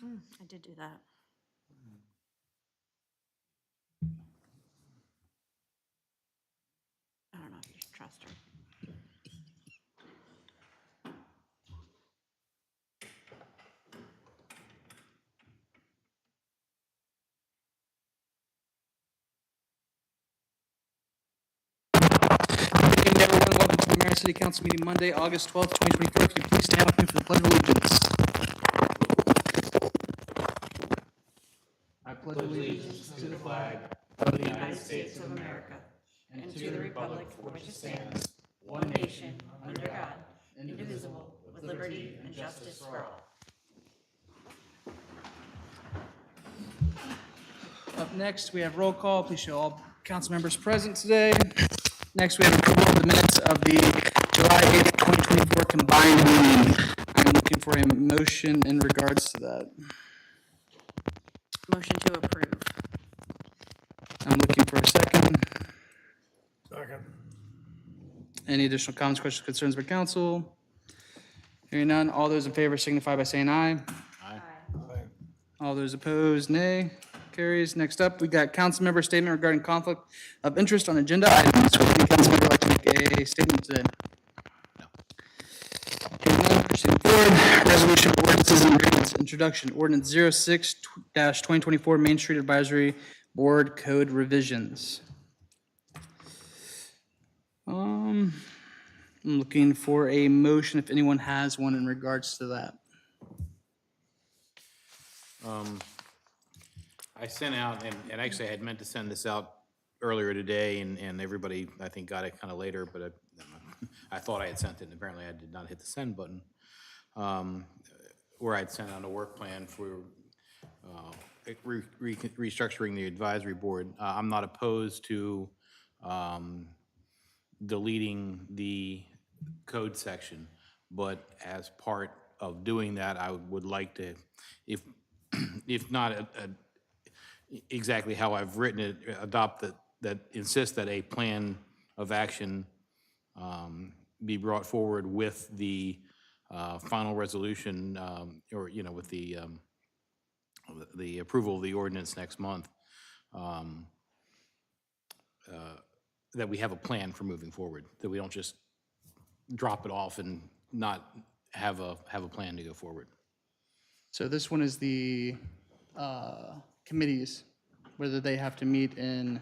I did do that. I don't know if you should trust her. Good evening, everyone. Welcome to the Marion City Council meeting Monday, August 12th, 2024. Could you please stand with me for the Pledge of Allegiance? I pledge allegiance to the flag Of the United States of America, and to the republic for which it stands, one nation, under God, indivisible, with liberty and justice for all. Up next, we have roll call. Please show all council members present today. Next, we have approval of the minutes of the July 8th, 2024 combined meeting. I'm looking for a motion in regards to that. Motion to approve. I'm looking for a second. Second. Any additional comments, questions, concerns by council? Hearing none, all those in favor signify by saying aye. Aye. All those opposed, nay. Carries. Next up, we got council member statement regarding conflict of interest on agenda items. Would any council member like to make a statement today? No. Hearing none, proceeding forward. Resolution, ordinances, and agreements. Introduction, ordinance 06-2024 Main Street Advisory Board Code revisions. I'm looking for a motion if anyone has one in regards to that. I sent out, and actually I had meant to send this out earlier today, and everybody, I think, got it kind of later, but I thought I had sent it, and apparently I did not hit the send button. Where I'd sent out a work plan for restructuring the advisory board. I'm not opposed to deleting the code section, but as part of doing that, I would like to, if not exactly how I've written it, adopt that insists that a plan of action be brought forward with the final resolution, or, with the approval of the ordinance next month, that we have a plan for moving forward, that we don't just drop it off and not have a plan to go forward. So this one is the committees, whether they have to meet in.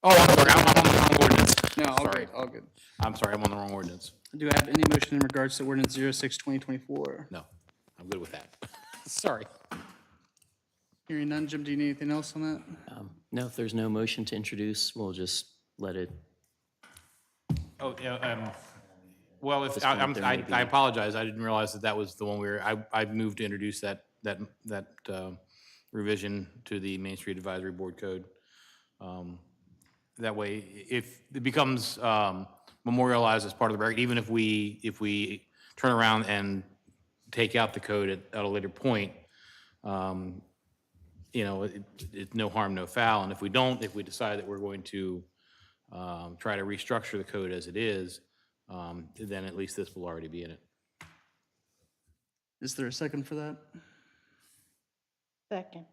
Oh, I'm sorry, I'm on the wrong ordinance. No, all Sorry. good, all good. I'm sorry, I'm on the wrong ordinance. Do I have any motion in regards to ordinance 06-2024? No, I'm good with that. Sorry. Hearing none, Jim, do you need anything else on that? No, if there's no motion to introduce, we'll just let it. Oh, yeah, well, if, This point, there may be- I apologize, I didn't realize that was the one I moved to introduce that revision to the Main Street Advisory Board Code. That way, if it becomes memorialized as part of the record, even if we turn around and take out the code at a later point, it's no harm, no foul. And if we don't, if we decide that we're going to try to restructure the code as it is, then at least this will already be in it. Is there a second for that? Second.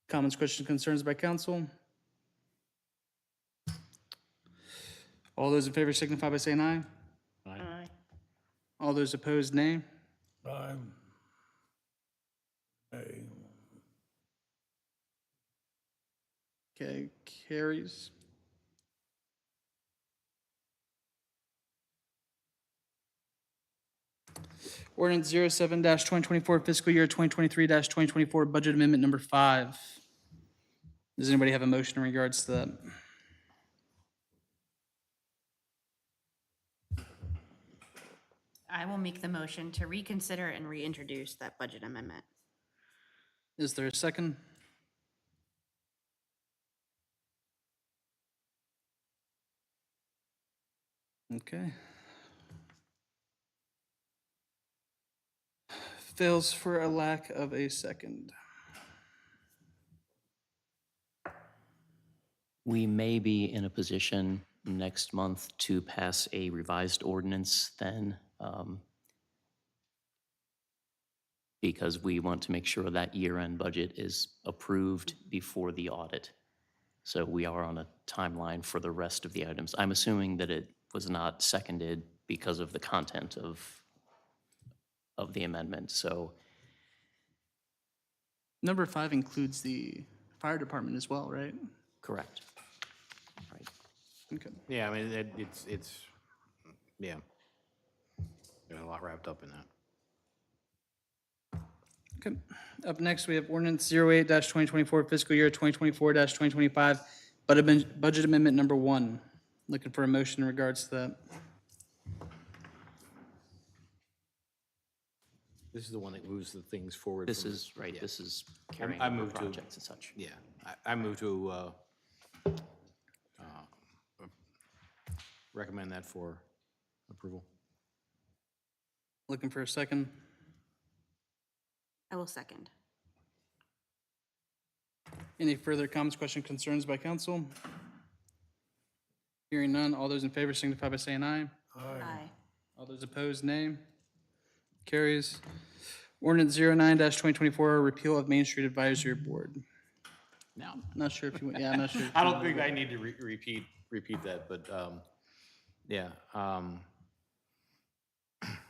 Comments, questions, concerns by council? All those in favor signify by saying aye. Aye. All those opposed, nay. Aye. Okay, carries. Ordinance 07-2024 fiscal year 2023-2024 budget amendment number 5. Does anybody have a motion in regards to that? I will make the motion to reconsider and reintroduce that budget amendment. Is there a second? Okay. Fails for a lack of a second. We may be in a position next month to pass a revised ordinance then, because we want to make sure that year-end budget is approved before the audit. So we are on a timeline for the rest of the items. I'm assuming that it was not seconded because of the content of the amendment, so Number 5 includes the fire department as well, right? correct. Right. Okay. Yeah, I mean, it's, yeah. Got a lot wrapped up in that. Okay. Up next, we have ordinance 08-2024, fiscal year 2024-2025, budget amendment number 1. Looking for a motion in regards to that. This is the one that moves the things forward. This from- is, right, yeah. this is carrying I over move to- projects and such. Yeah, I move to recommend that for approval. Looking for a second. I will second. Any further comments, questions, concerns by council? Hearing none, all those in favor signify by saying aye. Aye. All those opposed, nay. Carries. Ordinance 09-2024, repeal of Main Street Advisory Board. Now, Not sure if you, yeah, I'm not sure. I don't think I need to repeat that, but, yeah.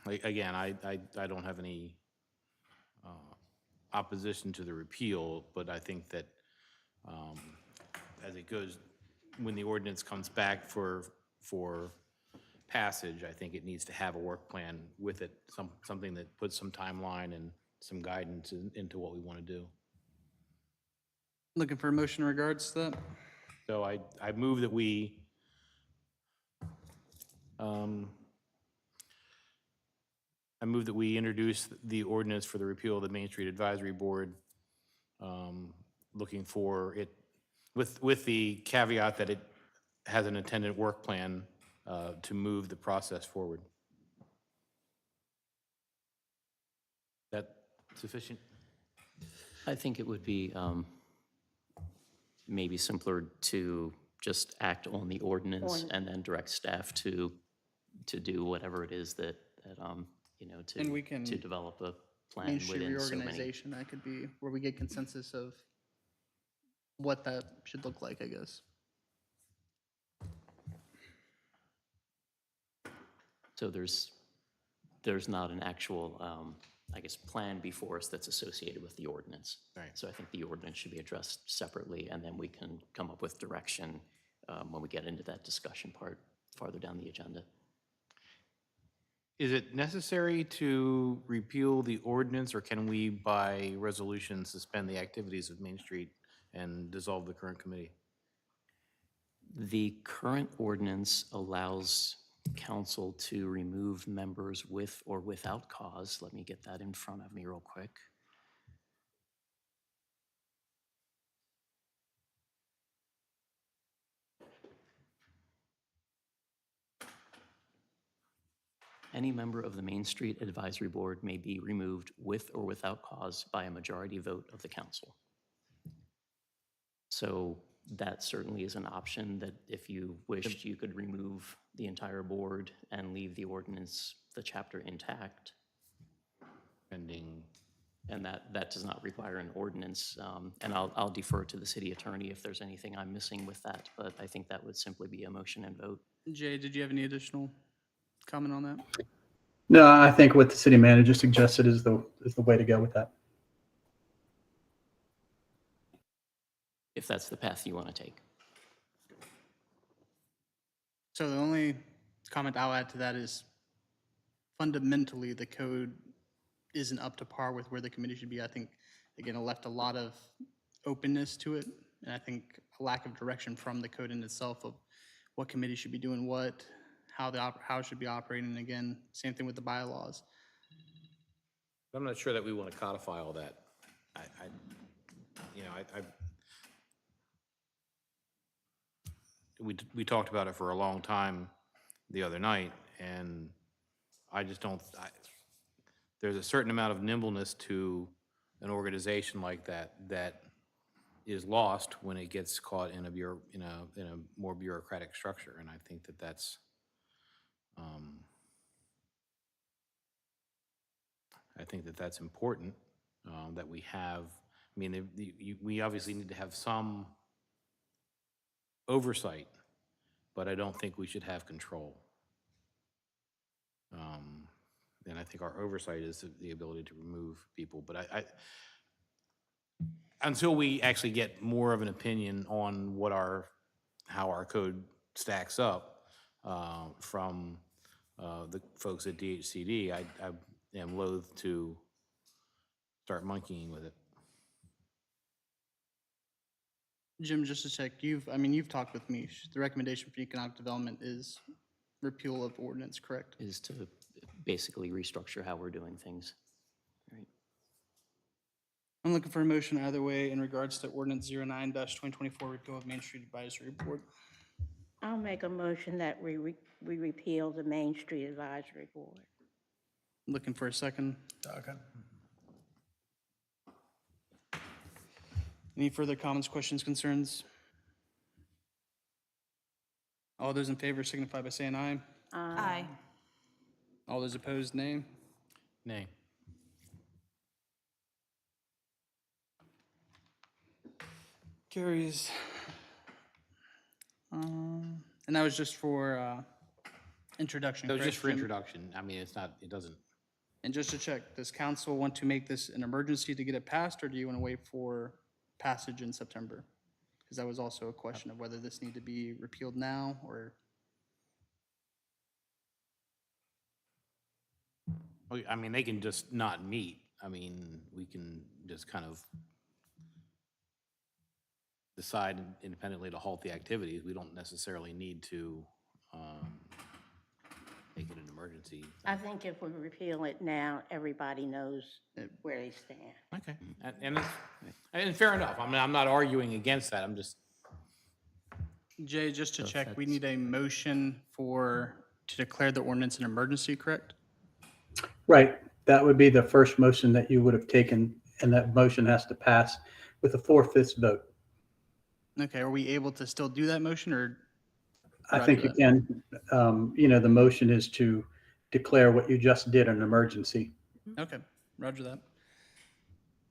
Again, I don't have any opposition to the repeal, but I think that as it goes, when the ordinance comes back for passage, I think it needs to have a work plan with it, something that puts some timeline and some guidance into what we want to do. Looking for a motion in regards to that. So I move that we introduce the ordinance for the repeal of the Main Street Advisory Board, looking for it, with the caveat that it has an intended work plan to move the process forward. That sufficient? I think it would be maybe simpler to just act on the ordinance and then direct staff to do whatever it is that you know, And we can- to develop a plan Main Street within so many. reorganization, that could be where we get consensus of what that should look like, I guess. So there's not an actual, I guess, plan before us that's associated with the ordinance. Right. So I think the ordinance should be addressed separately, and then we can come up with direction when we get into that discussion part farther down the agenda. Is it necessary to repeal the ordinance, or can we, by resolution, suspend the activities of Main Street and dissolve the current committee? The current ordinance allows council to remove members with or without cause. Let me get that in front of me real quick. Any member of the Main Street Advisory Board may be removed with or without cause by a majority vote of the council. So that certainly is an option that if you wished, you could remove the entire board and leave the ordinance, the chapter intact. Pending. And that does not require an ordinance. And I'll defer to the city attorney if there's anything I'm missing with that, but I think that would simply be a motion and vote. Jay, did you have any additional comment on that? No, I think what the city manager suggested is the way to go with that. If that's the path you want to take. So the only comment I'll add to that is fundamentally, the code isn't up to par with where the committee should be. I think, again, it left a lot of openness to it, and I think a lack of direction from the code in itself of what committee should be doing what, how it should be operating. And again, same thing with the bylaws. I'm not sure that we want to codify all that. We talked about it for a long time the other night, and I just don't, there's a certain amount of nimbleness to an organization like that that is lost when it gets caught in a more bureaucratic structure, and I think that that's I think that that's important, that we have, I mean, we obviously need to have some oversight, but I don't think we should have control. And I think our oversight is the ability to remove people, but until we actually get more of an opinion on what how our code stacks up from the folks at DHCD, I am loath to start monkeying with it. Jim, just to check, you've talked with me. The recommendation for economic development is repeal of ordinance, correct? Is to basically restructure how we're doing things. Right. I'm looking for a motion either way in regards to ordinance 09-2024, repeal of Main Street Advisory Board. I'll make a motion that we repeal the Main Street Advisory Board. Looking for a second. Any further comments, questions, concerns? All those in favor signify by saying aye. Aye. All those opposed, nay. Nay. Carries. And that was just for introduction, That was correct, just for Jim? introduction. I mean, it doesn't, And just to check, does council want to make this an emergency to get it passed, or do you want to wait for passage in September? Because that was also a question of whether this need to be repealed now, or, I mean, they can just not meet. I mean, we can just kind of decide independently to halt the activities. We don't necessarily need to make it an emergency. I think if we repeal it now, everybody knows where they stand. Okay, and fair enough. I mean, I'm not arguing against that. I'm just, Jay, just to So check, we that's- need a motion to declare the ordinance an emergency, correct? Right. That would be the first motion that you would have taken, and that motion has to pass with a 4/5 vote. Okay, are we able to still do that motion, or? I think Roger you can, the motion is to declare what you just did an emergency. Okay, roger that.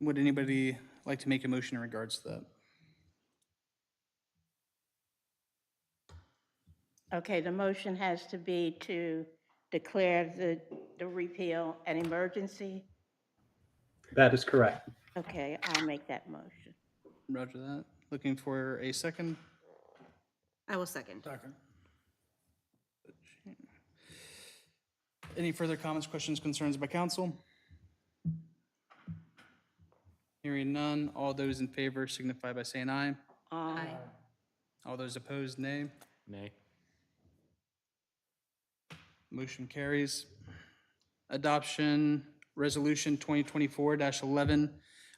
Would anybody like to make a motion in regards to that? Okay, the motion has to be to declare the repeal an emergency. That is correct. Okay, I'll make that motion. Roger that. Looking for a second? I will second. Any further comments, questions, concerns by council? Hearing none, all those in favor signify by saying aye. Aye. All those opposed, nay. nay. Motion carries. Adoption, Resolution 2024-11,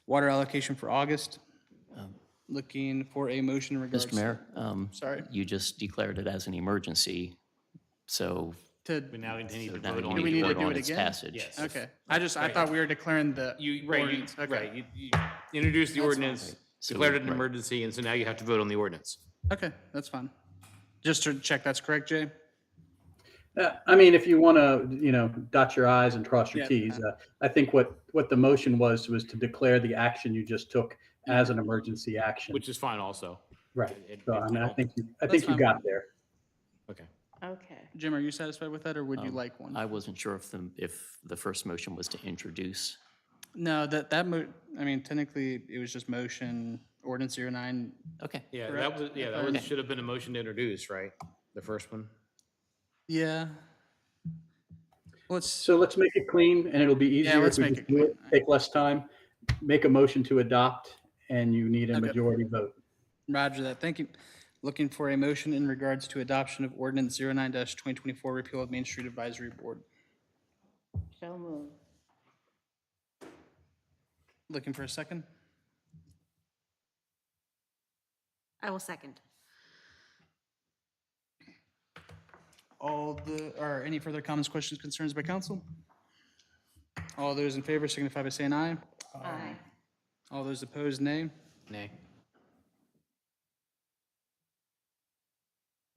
water allocation for August. Looking for a motion in regards. Mr. Mayor, Sorry. you just declared it as an emergency, so To, We now need so to now vote you on Do we need need to to vote do on it its again? passage. Yes. okay. I thought we were declaring the ordinance. Okay. Right, you introduced the ordinance, So declared it an right. emergency, and so now you have to vote on the ordinance. Okay, that's fine. Just to check, that's correct, Jay? I mean, if you want to, dot your i's and cross your Yeah. t's, I think what the motion was to declare the action you just took as an emergency action. Which is fine also. Right. It- So it- I mean, I don't- think you fine. got there. Okay. Okay. Jim, are you satisfied with that, or would you like one? I wasn't sure if the first motion was to introduce. No, technically, it was just motion, ordinance 09. Okay. Yeah, Correct. that should have been a motion to introduce, right? The first one? Yeah. Let's, So let's make it clean, and it'll be easier let's if we make just it do it, clean. take less time. Make a motion to adopt, and you need a Okay. majority vote. roger that, thank you. Looking for a motion in regards to adoption of ordinance 09-2024, repeal of Main Street Advisory Board. So moved. Looking for a second? I will second. Any further comments, questions, concerns by council? All those in favor signify by saying aye. Aye. All those opposed, nay. Nay.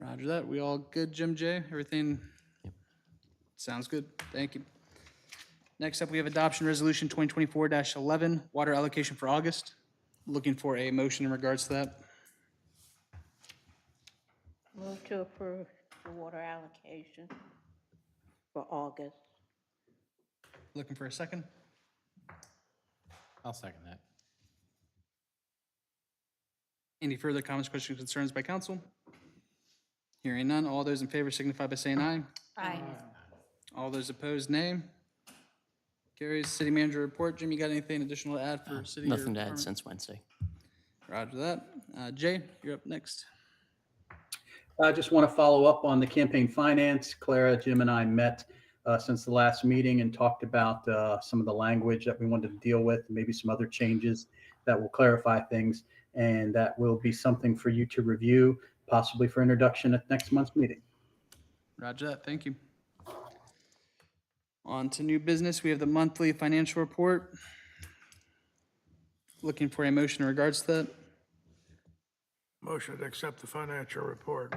Roger that. We all good, Jim J? Everything? Sounds good. Thank you. Next up, we have adoption resolution 2024-11, water allocation for August. Looking for a motion in regards to that. Move to approve the water allocation for August. Looking for a second. I'll second that. Any further comments, questions, concerns by council? Hearing none, all those in favor signify by saying aye. Aye. All those opposed, nay. Carries. City manager report. Jim, you got anything additional to add for city? or Nothing to add department? since Wednesday. Roger that. Jay, you're up next. I just want to follow up on the campaign finance. Clara, Jim, and I met since the last meeting and talked about some of the language that we wanted to deal with, maybe some other changes that will clarify things, and that will be something for you to review, possibly for introduction at next month's meeting. Roger that. Thank you. On to new business. We have the monthly financial report. Looking for a motion in regards to that. Motion to accept the financial report.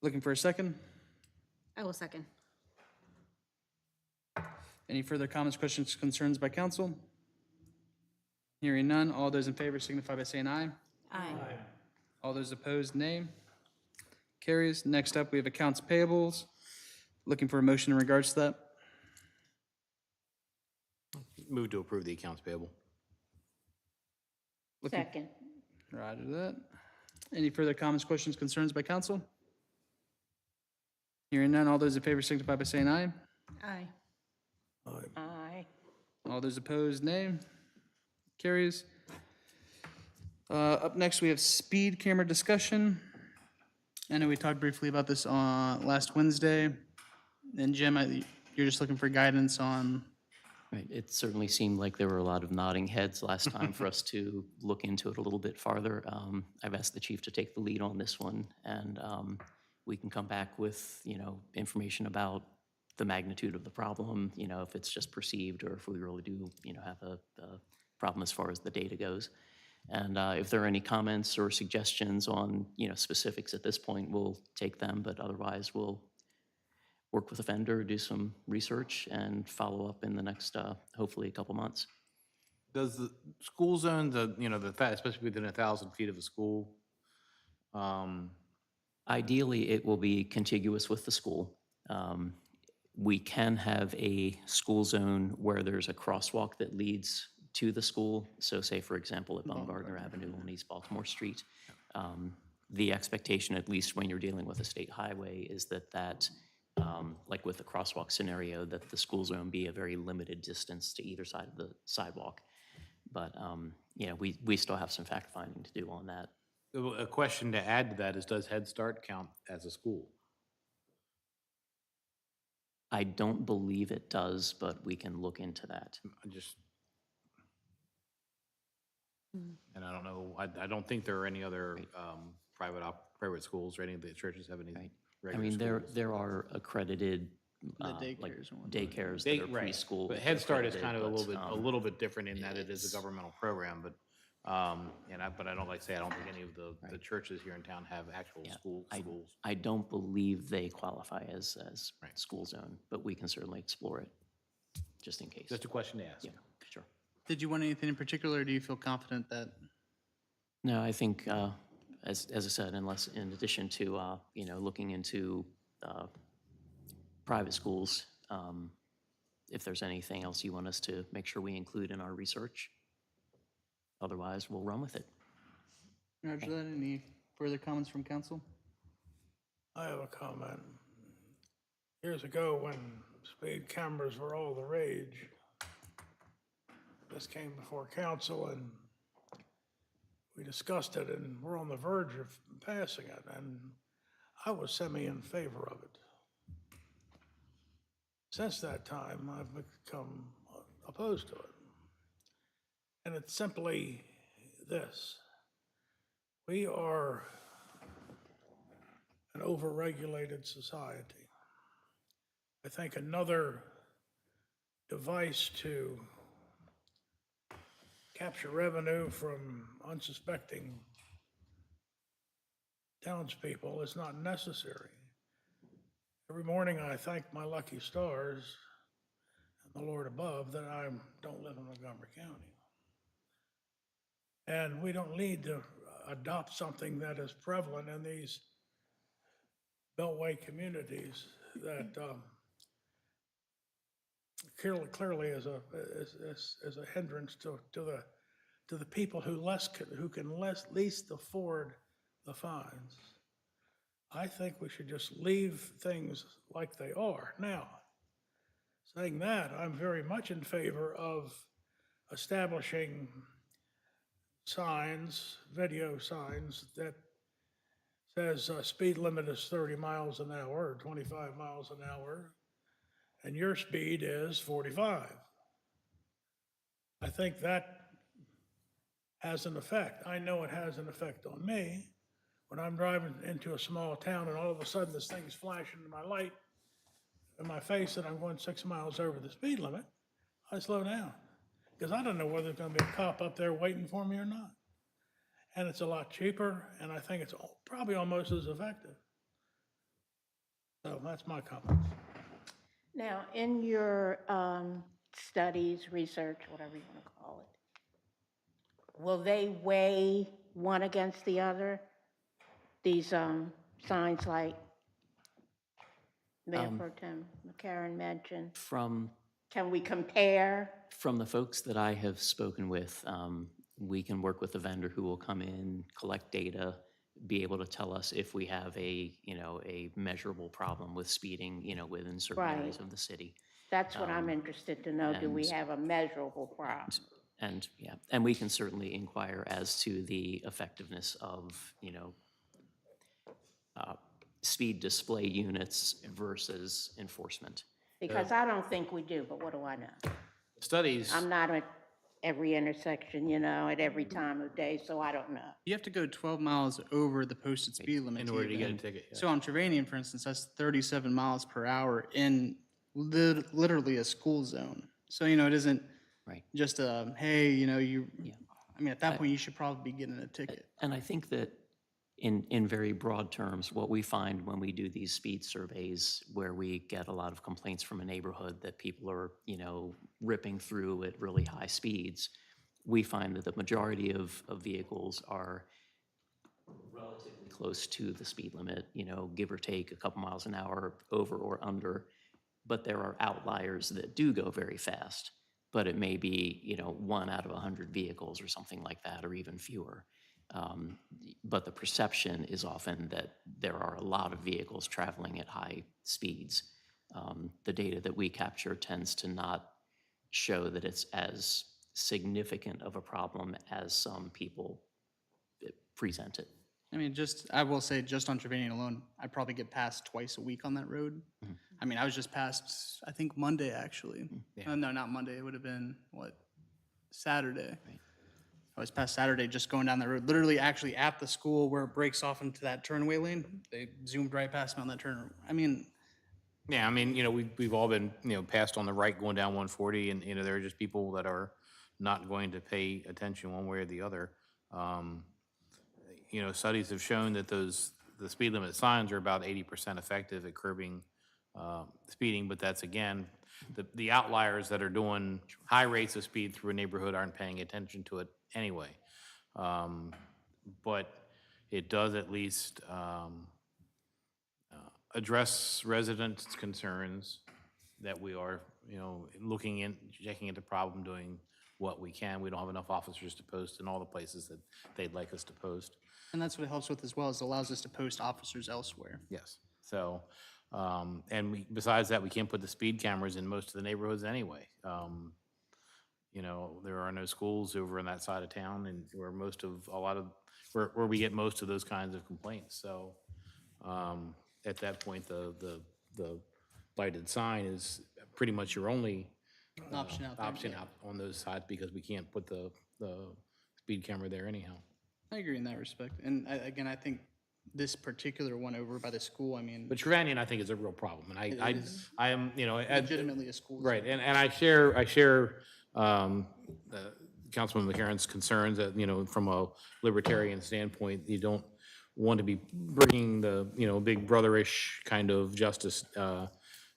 Looking for a second. I will second. Any further comments, questions, concerns by council? Hearing none, all those in favor signify by saying aye. Aye. All those opposed, nay. Carries. Next up, we have accounts payables. Looking for a motion in regards to that. Move to approve the accounts payable. Looking- Second. Roger that. Any further comments, questions, concerns by council? Hearing none, all those in favor signify by saying aye. Aye. Aye. All those opposed, nay. Carries. Up next, we have speed camera discussion. I know we talked briefly about this on last Wednesday. And Jim, you're just looking for guidance on, Right, it certainly seemed like there were a lot of nodding heads last time for us to look into it a little bit farther. I've asked the chief to take the lead on this one, and we can come back with, information about the magnitude of the problem, if it's just perceived or if we really do, have a problem as far as the data goes. And if there are any comments or suggestions on, specifics at this point, we'll take them, but otherwise we'll work with a vendor, do some research, and follow up in the next, hopefully, a couple months. Does the school zone, especially within 1,000 feet of a school, Ideally, it will be contiguous with the school. We can have a school zone where there's a crosswalk that leads to the school. So say, for example, at Baumgartner Avenue on East Baltimore Street. The expectation, at least when you're dealing with a state highway, is that like with the crosswalk scenario, that the school zone be a very limited distance to either side of the sidewalk. But, we still have some fact finding to do on that. a question to add to that is, does Head Start count as a school? I don't believe it does, but we can look into that. And I don't know, I don't think there are any other private schools or any of the churches have any Right. I regular mean, schools. there are accredited, daycares like and whatnot. daycares that are Right. preschool. But Head Start is accredited, kind of but, a little bit different in that it is it's- a governmental program, but, but I don't I don't think any of the churches here in town have actual Yeah, schools. I don't believe they qualify as Right. school zone, but we can certainly explore it, just in case. Just a question to ask. Yeah, sure. did you want anything in particular, or do you feel confident that? No, I think, as I said, unless, in addition to, looking into private schools, if there's anything else you want us to make sure we include in our research, otherwise, we'll run with it. Roger that. Any further comments from council? I have a comment. Years ago, when speed cameras were all the rage, this came before council and we discussed it, and we're on the verge of passing it, and I was semi in favor of it. Since that time, I've become opposed to it. And it's simply this. We are an overregulated society. I think another device to capture revenue from unsuspecting townspeople is not necessary. every morning I thank my lucky stars and the Lord above that I don't live in Montgomery County. And we don't need to adopt something that is prevalent in these beltway communities that clearly is a hindrance to the people who can least afford the fines. I think we should just leave things like they are. Now, saying that, I'm very much in favor of establishing signs, video signs that says speed limit is 30 miles an hour or 25 miles an hour, and your speed is 45. I think that has an effect. I know it has an effect on me. When I'm driving into a small town and all of a sudden this thing's flashing my light in my face and I'm going 6 miles over the speed limit, I slow down. Because I don't know whether there's going to be a cop up there waiting for me or not. And it's a lot cheaper, and I think it's probably almost as effective. So that's my comments. Now, in your studies, research, whatever you want to call it, will they weigh one against the other? These signs like Mayor Pro Tem McCarron mentioned? Can we compare? From the folks that I have spoken with, we can work with a vendor who will come in, collect data, be able to tell us if we have a measurable problem with speeding, within certain areas Right. of the city. That's what I'm interested to know. Do we and- have a measurable problem? And we can certainly inquire as to the effectiveness of, speed display units versus enforcement. Because I don't think we do, but what do I know? Studies, I'm not at every intersection, at every time of day, so I don't know. You have to go 12 miles over the posted speed limit. in order to get a even. ticket. yeah. So on Trevanian, for instance, that's 37 miles per hour in literally a school zone. So, it isn't Right. just a, hey, I mean, at that point, you should probably be getting a ticket. And I think that in very broad terms, what we find when we do these speed surveys where we get a lot of complaints from a neighborhood that people are, ripping through at really high speeds, we find that the majority of vehicles are relatively close to the speed limit, give or take a couple miles an hour over or under. But there are outliers that do go very fast, but it may be, 1 out of 100 vehicles or something like that, or even fewer. But the perception is often that there are a lot of vehicles traveling at high speeds. The data that we capture tends to not show that it's as significant of a problem as some people present it. I mean, I will say, just on Trevanian alone, I probably get passed twice a week on that road. I mean, I was just passed, I think, Monday, actually. No, not Monday. It would have been, Saturday. I was passed Saturday just going down that road, literally actually at the school where it breaks off into that turnway lane. They zoomed right past me on that turn. I mean, Yeah, I mean, we've all been, passed on the right going down 140, and, there are just people that are not going to pay attention one way or the other. Studies have shown that the speed limit signs are about 80% effective at curbing speeding, but that's, again, the outliers that are doing high rates of speed through a neighborhood aren't paying attention to it anyway. But it does at least address residents' concerns that we are, looking in, checking into the problem, doing what we can. We don't have enough officers to post in all the places that they'd like us to post. and that's what it helps with as well, is it allows us to post officers elsewhere. Yes. So, and besides that, we can't put the speed cameras in most of the neighborhoods anyway. There are no schools over in that side of town, and where where we get most of those kinds of complaints. So, at that point, the lighted sign is pretty much your only Option out there. option out on those sides, because we can't put the speed camera there anyhow. I agree in that respect. And again, I think this particular one over by the school, I mean, But Trevanian, I think, is a real problem, and I am, legitimately a school. right, and I share Councilman McCarron's concerns that, from a libertarian standpoint, you don't want to be bringing the, big brotherish kind of justice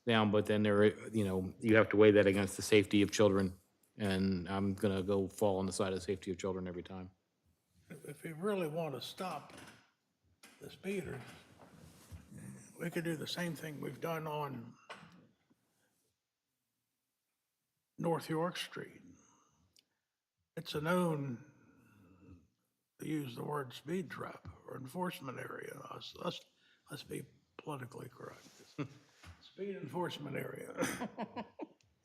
down, but then you have to weigh that against the safety of children, and I'm gonna go fall on the side of the safety of children every time. If we really want to stop the speeders, we could do the same thing we've done on North York Street. It's a known, to use the word speed trap or enforcement area. Let's be politically correct. Speed enforcement area.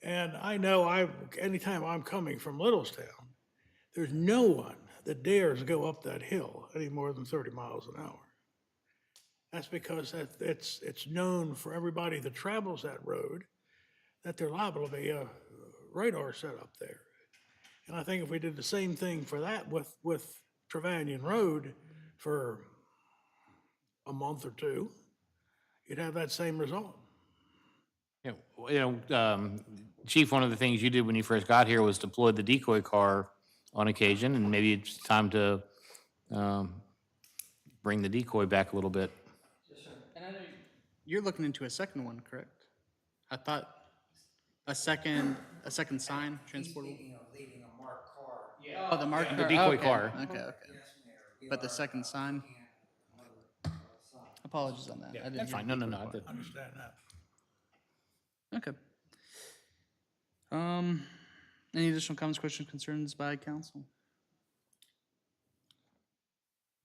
And I know anytime I'm coming from Littlestown, there's no one that dares go up that hill any more than 30 miles an hour. That's because it's known for everybody that travels that road that they're liable to be a radar set up there. And I think if we did the same thing for that with Trevanion Road for a month or two, you'd have that same result. Chief, one of the things you did when you first got here was deploy the decoy car on occasion, and maybe it's time to bring the decoy back a little bit. And I know you're looking into a second one, correct? I thought a second sign, transportable. Leaving a marked car. Oh, the marked car. The decoy okay. car. Okay. But the second sign? Apologies on that. I didn't That's hear fine. the No. decoy part. Understand that. Okay. Any additional comments, questions, concerns by council?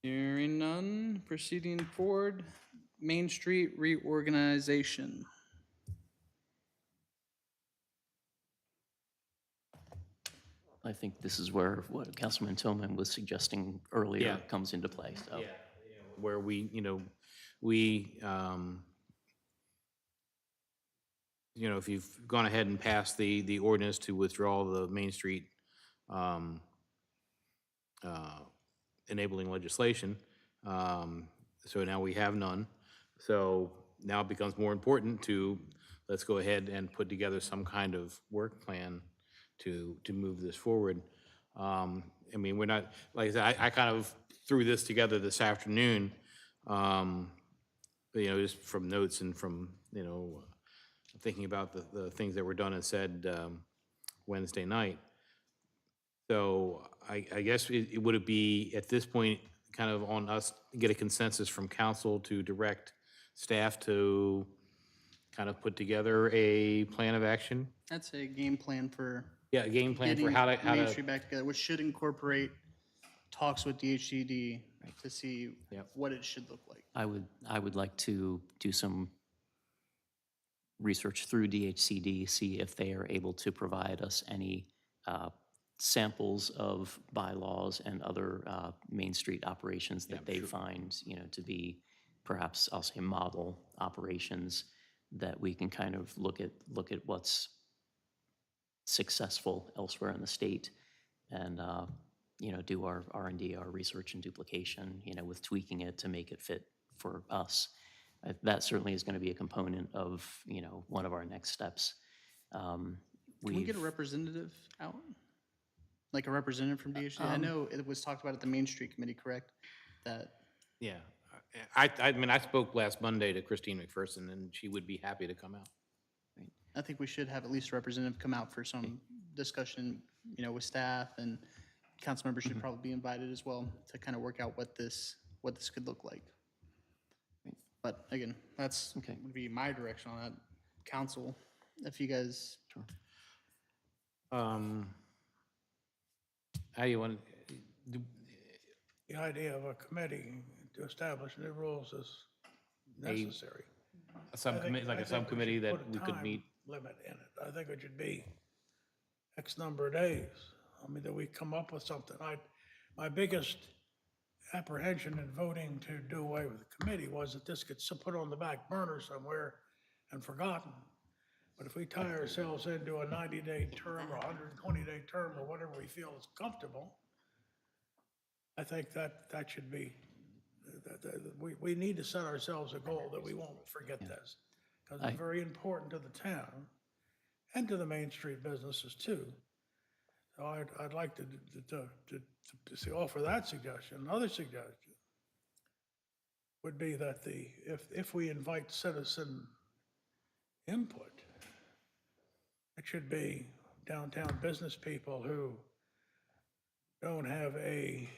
Hearing none, proceeding forward, Main Street reorganization. I think this is where what Councilman Tillman was suggesting earlier Yeah. comes into play, so. Where we, if you've gone ahead and passed the ordinance to withdraw the Main Street enabling legislation, so now we have none. So now it becomes more important to, let's go ahead and put together some kind of work plan to move this forward. I mean, we're not, like I said, I kind of threw this together this afternoon, just from notes and from, thinking about the things that were done and said Wednesday night. So I guess would it be, at this point, kind of on us to get a consensus from council to direct staff to kind of put together a plan of action? That's a game plan for Yeah, a game plan for getting how Main to, Street back together, which should incorporate talks with DHCD to see Yep. what it should look like. I would like to do some research through DHCD, see if they are able to provide us any samples of bylaws and other Main Street operations that they find, to be perhaps, I'll say, model operations that we can kind of look at what's successful elsewhere in the state and, do our R&D, our research and duplication, with tweaking it to make it fit for us. That certainly is going to be a component of, one of our next steps. Can we get a representative out? Like a representative from DHCD? I know it was talked about at the Main Street Committee, correct? That, yeah. I mean, I spoke last Monday to Christine McPherson, and she would be happy to come out. I think we should have at least a representative come out for some discussion, with staff, and council members should probably be invited as well to kind of work out what this could look like. But again, that's would be my direction on that. Council, if you guys. How do you want to, The idea of a committee to establish new rules is necessary. a subcommittee, like a subcommittee that we could meet? Limit in it. I think it should be X number of days. I mean, that we come up with something. My biggest apprehension in voting to do away with the committee was that this gets put on the back burner somewhere and forgotten. But if we tie ourselves into a 90-day term or 120-day term or whatever we feel is comfortable, I think that should be, we need to set ourselves a goal that we won't forget this. Because it's very important to the town and to the Main Street businesses too. So I'd like to see, offer that suggestion. Another suggestion would be that if we invite citizen input, it should be downtown business people who don't have a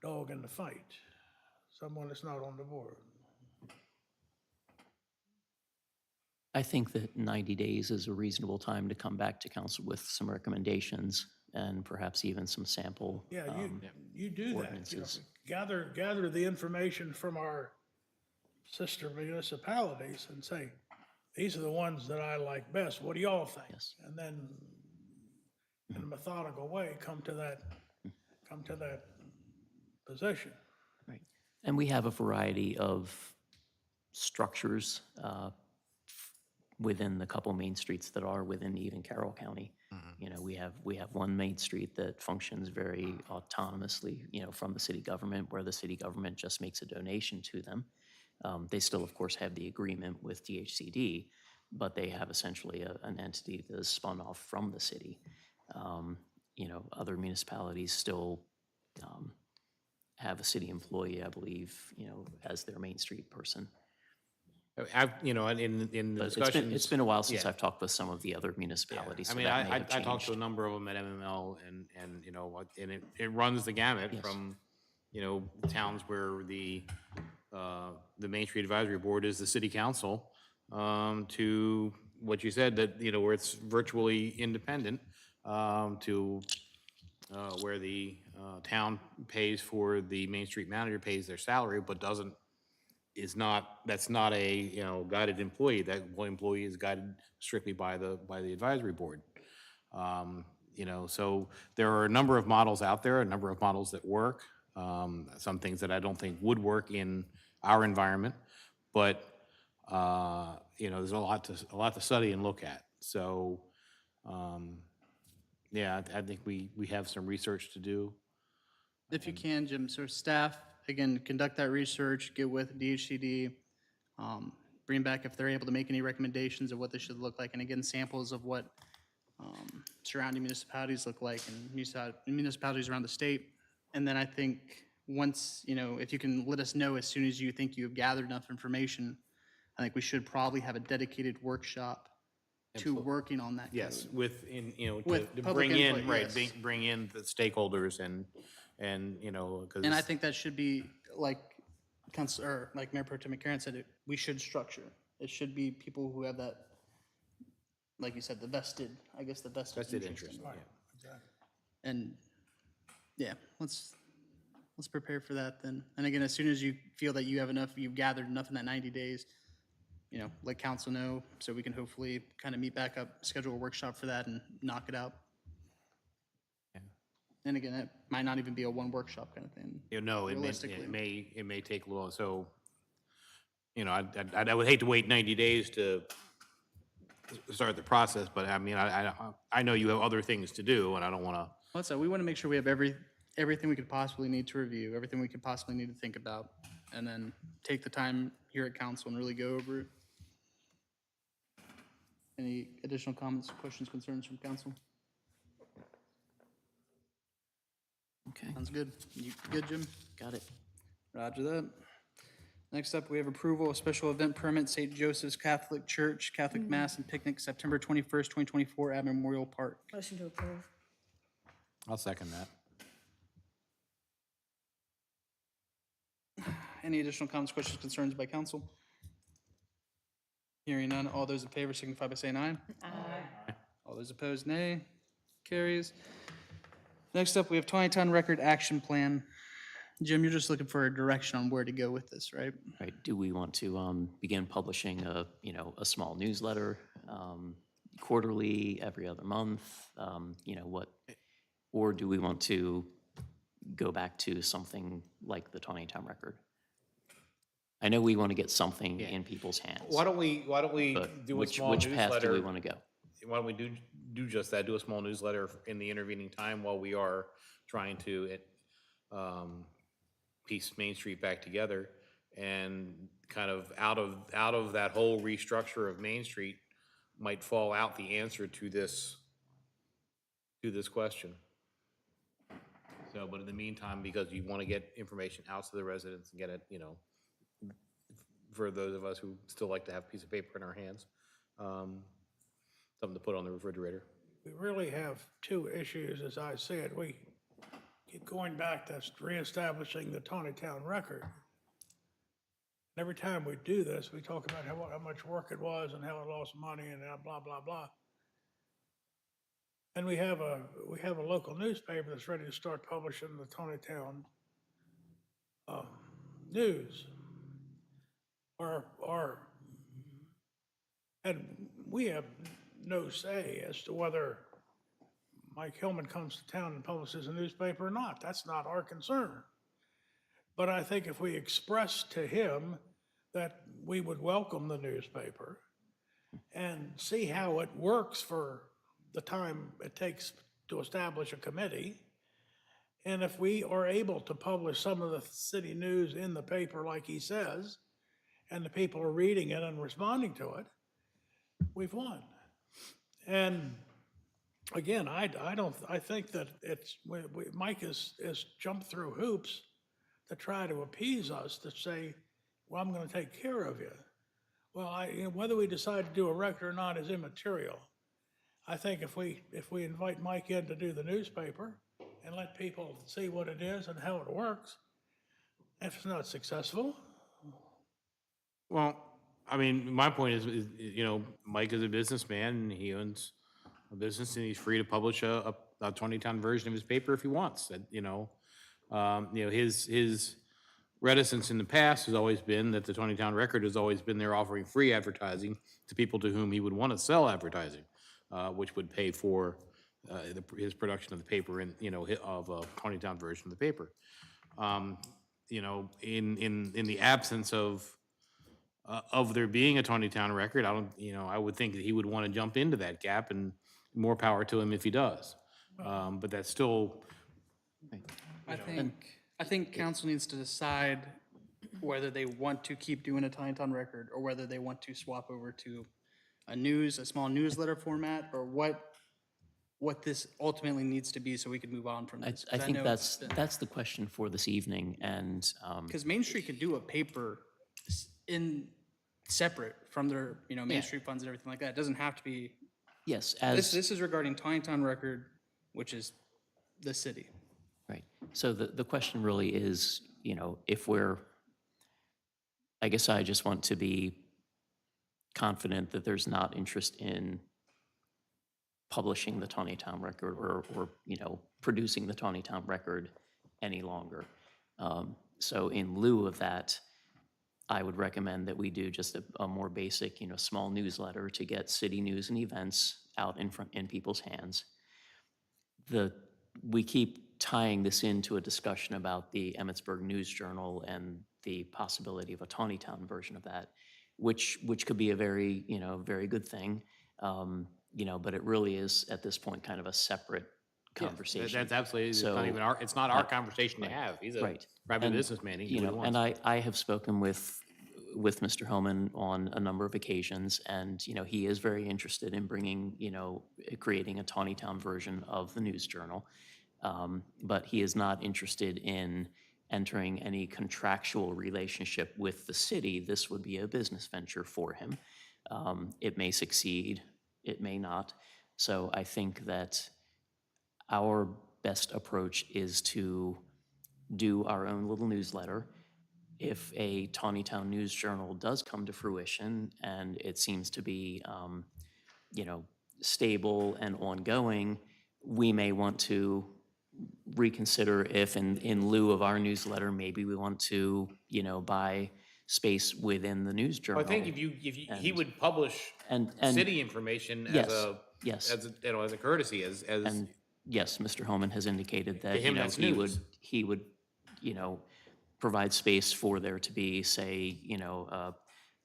dog in the fight, someone that's not on the board. I think that 90 days is a reasonable time to come back to council with some recommendations and perhaps even some sample. Yeah, you do that, you know, ordinances. gather the information from our sister municipalities and say, these are the ones that I like best, what do y'all think? Yes. And then in a methodical way, come to that position. Right. And we have a variety of structures within the couple main streets that are within even Carroll County. You know, we have one main street that functions very autonomously, you know, from the city government, where the city government just makes a donation to them. They still, of course, have the agreement with DHCD, but they have essentially an entity that is spun off from the city. You know, other municipalities still have a city employee, I believe, you know, as their main street person. You know, in the But discussions. it's been a while since yeah. I've talked with some of the other municipalities. I so mean, that may I have talked to a changed. number of them at MML, and you know, and it runs the gamut Yes. from, you know, towns where the Main Street Advisory Board is the city council, to what you said, that, you know, where it's virtually independent, to where the town pays for the Main Street manager, pays their salary, but that's not a, you know, guided employee. That employee is guided strictly by the advisory board. You know, so there are a number of models out there, a number of models that work. Some things that I don't think would work in our environment, but you know, there's a lot to study and look at. So, yeah, I think we have some research to do. If you can, Jim, so staff, again, conduct that research, get with DHCD, bring back if they're able to make any recommendations of what this should look like, and again, samples of what surrounding municipalities look like and municipalities around the state. And then I think once, you know, if you can let us know as soon as you think you have gathered enough information, I think we should probably have a dedicated workshop to working on that. Yes, code. you know, With to public bring in, input, right, yes. bring in the stakeholders and, you know, because. And I think that should be like like Mayor Pro Tem McCarron said, we should structure. It should be people who have that, like you said, the vested Vested interest, in it. yeah. And yeah, let's prepare for that then. And again, as soon as you feel that you have enough, you've gathered enough in that 90 days, you know, let council know so we can hopefully kind of meet back up, schedule a workshop for that and knock it out. Yeah. And again, it might not even be a one workshop kind of thing. You know, realistically. it may take a little, so, you know, I would hate to wait 90 days to start the process, but I mean, I know you have other things to do, and I don't want to. Well, so we want to make sure we have everything we could possibly need to review, everything we could possibly need to think about, and then take the time here at council and really go over it. Any additional comments, questions, concerns from council? Okay, Sounds good. You good, Jim? got it. Roger that. Next up, we have approval of special event permit, St. Joseph's Catholic Church, Catholic Mass and Picnic, September 21st, 2024, at Memorial Park. Motion to approve. I'll second that. Any additional comments, questions, concerns by council? Hearing none, all those in favor signify by saying aye. Aye. All those opposed, nay. Carries. Next up, we have Taneytown Record Action Plan. Jim, you're just looking for a direction on where to go with this, right? Right, do we want to begin publishing a small newsletter, quarterly, every other month? You know, what, or do we want to go back to something like the Taneytown Record? I know we want to get something in people's hands. Why don't we but do a which small newsletter? which path do we want to go? Why don't we do just that, do a small newsletter in the intervening time while we are trying to piece Main Street back together, and kind of out of that whole restructure of Main Street might fall out the answer to this question. So, but in the meantime, because you want to get information out to the residents and get it, you know, for those of us who still like to have a piece of paper in our hands. Something to put on the refrigerator. We really have two issues, as I see it. We keep going back to reestablishing the Taneytown record. Every time we do this, we talk about how much work it was and how it lost money and blah, blah, blah. And we have a local newspaper that's ready to start publishing the Taneytown news. And we have no say as to whether Mike Hillman comes to town and publishes a newspaper or not. That's not our concern. But I think if we express to him that we would welcome the newspaper and see how it works for the time it takes to establish a committee, and if we are able to publish some of the city news in the paper like he says, and the people are reading it and responding to it, we've won. And again, I think that Mike has jumped through hoops to try to appease us, to say, well, I'm going to take care of you. Well, whether we decide to do a record or not is immaterial. I think if we invite Mike in to do the newspaper and let people see what it is and how it works, if it's not successful. Well, I mean, my point is, you know, Mike is a businessman and he owns a business and he's free to publish a 20-town version of his paper if he wants. His reticence in the past has always been that the 20-town record has always been there offering free advertising to people to whom he would want to sell advertising, which would pay for his production of the paper and, of a 20-town version of the paper. In the absence of there being a 20-town record, I would think that he would want to jump into that gap, and more power to him if he does. But that's still, I think council needs to decide whether they want to keep doing a Taneytown record or whether they want to swap over to a small newsletter format, or what this ultimately needs to be so we can move on from this. I think that's the question for this evening, and Because Main Street could do a paper separate from their, Main Street funds and everything like that. It doesn't have to be, yes, this is regarding Taneytown record, which is the city. right. So the question really is, if I guess I just want to be confident that there's not interest in publishing the Taneytown record or producing the Taneytown record any longer. So in lieu of that, I would recommend that we do just a more basic, small newsletter to get city news and events out in people's hands. We keep tying this into a discussion about the Emmitsburg News Journal and the possibility of a Taneytown version of that, which could be a very, very good thing. But it really is at this point kind of a separate conversation. that's absolutely, it's not our conversation to have. He's a private businessman. He can do what he wants. And I have spoken with Mr. Hillman on a number of occasions, and, he is very interested in bringing, creating a Taneytown version of the News Journal. But he is not interested in entering any contractual relationship with the city. This would be a business venture for him. It may succeed, it may not. So I think that our best approach is to do our own little newsletter. If a Taneytown News Journal does come to fruition and it seems to be, stable and ongoing, we may want to reconsider if in lieu of our newsletter, maybe we want to, buy space within the News Journal. I think if he would publish city information as a courtesy, And yes, Mr. Homan has indicated that, him, that's he news. would, provide space for there to be, say,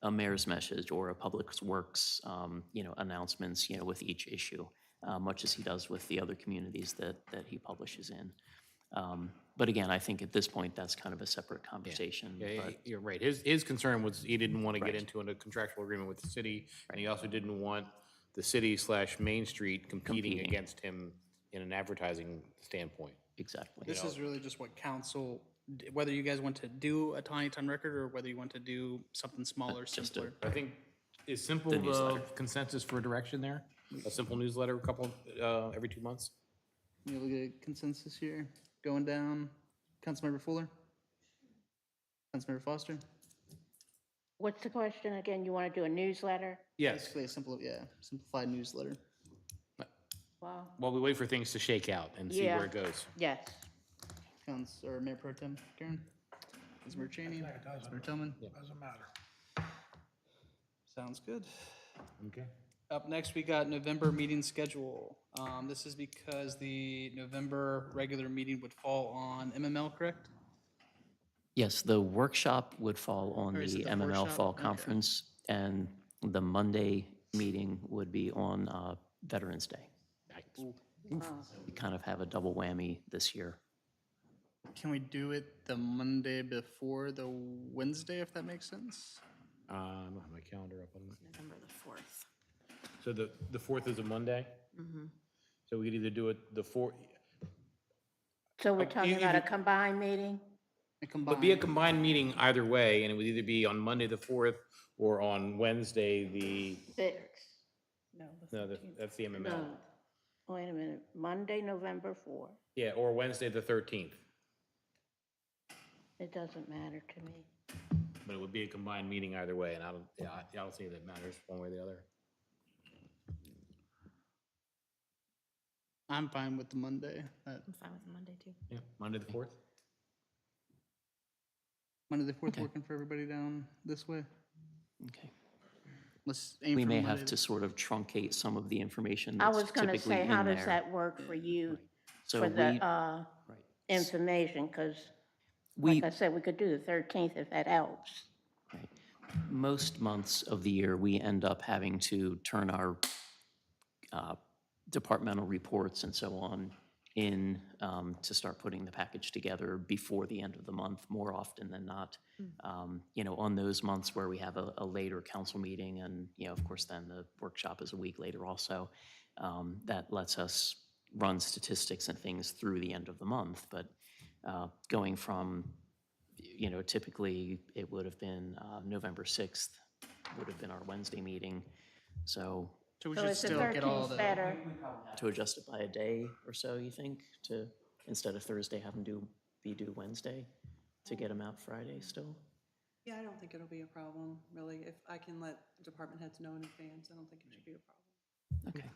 a mayor's message or a public works, announcements, with each issue, much as he does with the other communities that he publishes in. But again, I think at this point, that's kind of a separate conversation. Yeah, but- you're right. His concern was he didn't want to get Right. into a contractual agreement with the city, and he also didn't want the city/Main Street competing against him in an advertising standpoint. Exactly. This is really just what council whether you guys want to do a Taneytown record or whether you want to do something smaller, Just simpler. I think, is simple The the newsletter. consensus for direction there? A simple newsletter, a couple, every 2 months? You look at consensus here, going down. Councilmember Fuller? Councilmember Foster? What's the question again? You want to do a newsletter? Yes. Basically a simple, yeah, simplified newsletter. Well, While we wait for things to shake out and see Yeah. where it goes. yes. Or Mayor Pro Tem Karen? Councilmember Cheney? It doesn't, Councilmember Tillman? doesn't matter. Sounds good. Okay. Up next, we got November meeting schedule. This is because the November regular meeting would fall on MML, correct? Yes, the workshop would fall on Or is the it the MML workshop? Fall Okay. Conference, and the Monday meeting would be on Veterans Day. We kind of have a double whammy this year. Can we do it the Monday before the Wednesday, if that makes sense? I don't have my calendar up on it. November the 4th. So the 4th is a Monday? So we could either do it the 4th, So we're talking about a either- combined meeting? It would be a combined. combined meeting either way, and it would either be on Monday, the 4th, or on Wednesday, the, 6. no, that's the MML. No, wait a minute. Monday, November 4th. Yeah, or Wednesday, the 13th, It doesn't matter to me. but it would be a combined meeting either way, and I don't see that matters one way or the other. I'm fine with the Monday. I'm fine with Monday too. Yeah, Monday, the 4th? Monday the 4th Okay. working for everybody down this way? Okay. Let's aim We for may Monday have the- to sort of truncate some of the information I that's was going to typically say, in how does there. that work for you So for we, the right. information? Because We, like I said, we could do the 13th if that helps. right. Most months of the year, we end up having to turn our departmental reports and so on in to start putting the package together before the end of the month, more often than not. You know, on those months where we have a later council meeting and, you know, of course, then the workshop is a week later also, that lets us run statistics and things through the end of the month. But going from, you know, typically it would have been November 6th would have been our Wednesday meeting. So So we So should is the still get all 13th the, better? to adjust it by a day or so, you think, to, instead of Thursday, have them be due Wednesday, to get them out Friday still? Yeah, I don't think it'll be a problem, really. If I can let department heads know in advance, I don't think it should be a problem. Okay,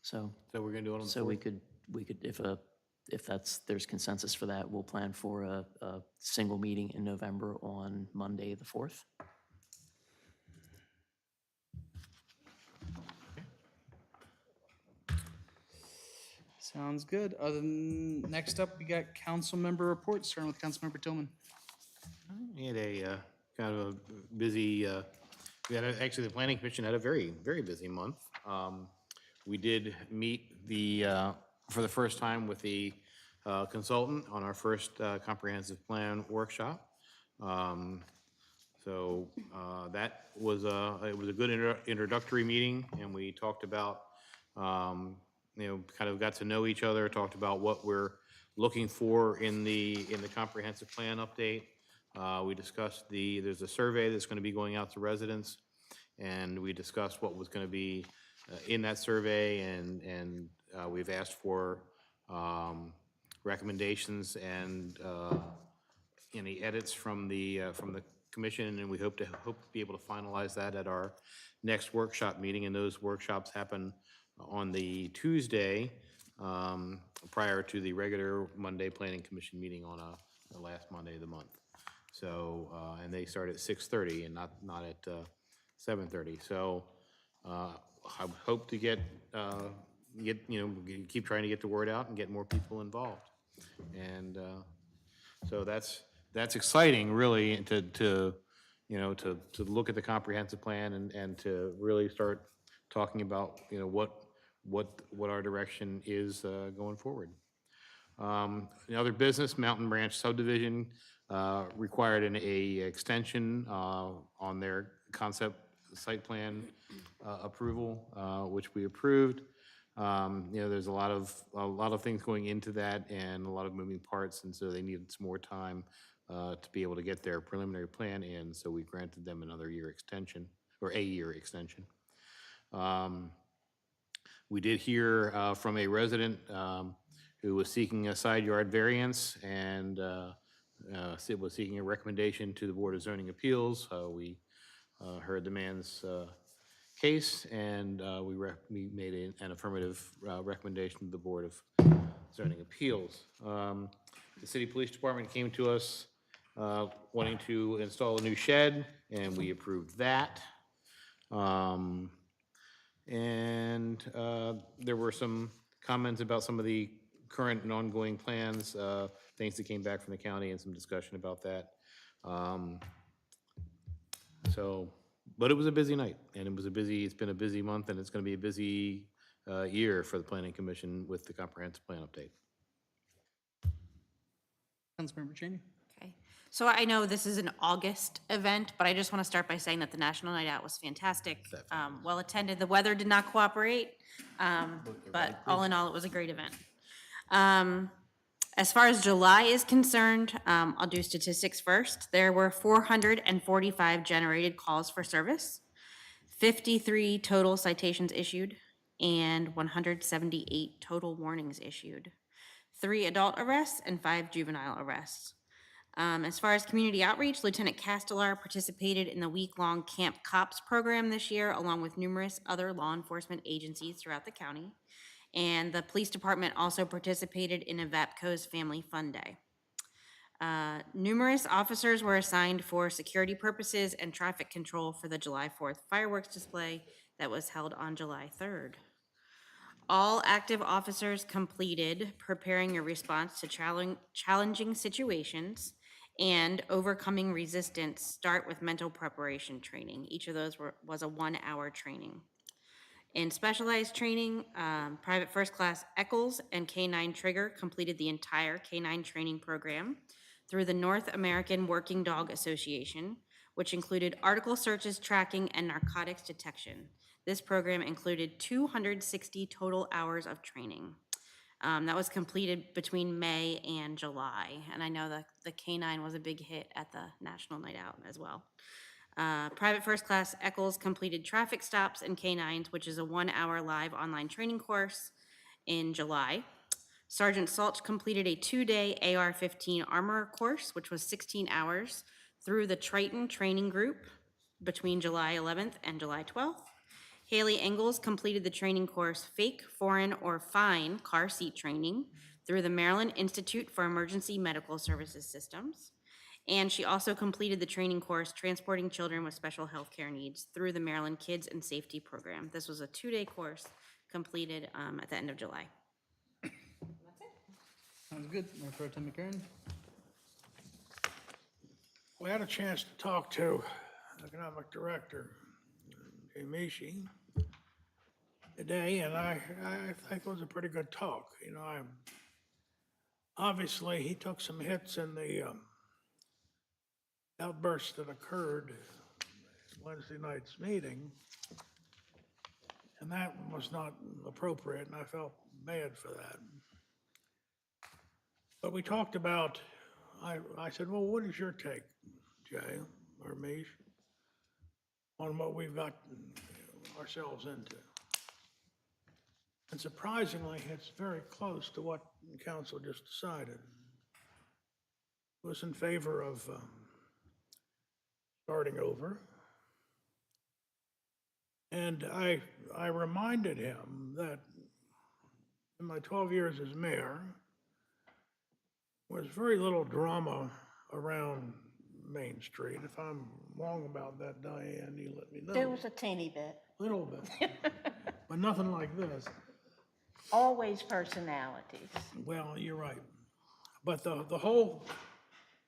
so, So we're gonna do it on the 4th? so we could, if there's consensus for that, we'll plan for a single meeting in November on Monday, the 4th. sounds good. Next up, we got council member reports, starting with Councilmember Tillman. We had a kind of a busy, actually, the planning commission had a very, very busy month. We did meet for the first time with the consultant on our first comprehensive plan workshop. So that was it was a good introductory meeting, and we talked about, you know, kind of got to know each other, talked about what we're looking for in the comprehensive plan update. We discussed there's a survey that's going to be going out to residents, and we discussed what was going to be in that survey, and we've asked for recommendations and any edits from the commission, and we hope to be able to finalize that at our next workshop meeting, and those workshops happen on the Tuesday prior to the regular Monday Planning Commission meeting on the last Monday of the month. So, and they start at 6:30 and not at 7:30. So I hope to get, you know, keep trying to get the word out and get more people involved. And so that's exciting, really, to you know, to look at the comprehensive plan and to really start talking about, you know, what our direction is going forward. The other business, Mountain Branch subdivision, required an extension on their concept site plan approval, which we approved. You know, there's a lot of things going into that and a lot of moving parts, and so they needed some more time to be able to get their preliminary plan in, so we granted them another year extension, or a year extension. We did hear from a resident who was seeking a side yard variance and was seeking a recommendation to the Board of Zoning Appeals. We heard the man's case, and we made an affirmative recommendation to the Board of Zoning Appeals. The City Police Department came to us wanting to install a new shed, and we approved that. And there were some comments about some of the current and ongoing plans, things that came back from the county, and some discussion about that. But it was a busy night, and it's been a busy month, and it's going to be a busy year for the Planning Commission with the comprehensive plan update. Councilmember Cheney. Okay. So I know this is an August event, but I just want to start by saying that the National Night Out was fantastic, well attended. The weather did not cooperate, but all in all, it was a great event. As far as July is concerned, I'll do statistics first. There were 445 generated calls for service, 53 total citations issued, and 178 total warnings issued. 3 adult arrests and 5 juvenile arrests. As far as community outreach, Lieutenant Castellar participated in the week-long Camp Cops program this year, along with numerous other law enforcement agencies throughout the county. And the police department also participated in EVAPCO's Family Fun Day. Numerous officers were assigned for security purposes and traffic control for the July 4th fireworks display that was held on July 3rd. All active officers completed preparing a response to challenging situations and overcoming resistance start with mental preparation training. Each of those was a 1-hour training. In specialized training, Private First Class Eccles and K9 Trigger completed the entire K9 training program through the North American Working Dog Association, which included article searches, tracking, and narcotics detection. This program included 260 total hours of training. That was completed between May and July, and I know the K9 was a big hit at the National Night Out as well. Private First Class Eccles completed traffic stops and K9s, which is a 1-hour live online training course in July. Sergeant Salch completed a 2-day AR-15 armor course, which was 16 hours through the Triton Training Group between July 11th and July 12th. Haley Engels completed the training course Fake, Foreign, or Fine Car Seat Training through the Maryland Institute for Emergency Medical Services Systems. And she also completed the training course Transporting Children with Special Healthcare Needs through the Maryland Kids and Safety Program. This was a 2-day course completed at the end of July. Sounds good. Mayor Pro Tem McCarron. We had a chance to talk to Economic Director Mishi today, and I think it was a pretty good talk. You know, obviously he took some hits in the outburst that occurred at Wednesday night's meeting, and that was not appropriate, and I felt bad for that. But we talked about, I said, well, what is your take, Jay or Mish, on what we've got ourselves into? And surprisingly, it's very close to what the council just decided. It was in favor of starting over. And I reminded him that in my 12 years as mayor, there was very little drama around Main Street. If I'm wrong about that, Diane, you let me know. There was a teeny bit. Little bit, but nothing like this. Always personalities. Well, you're right. But the whole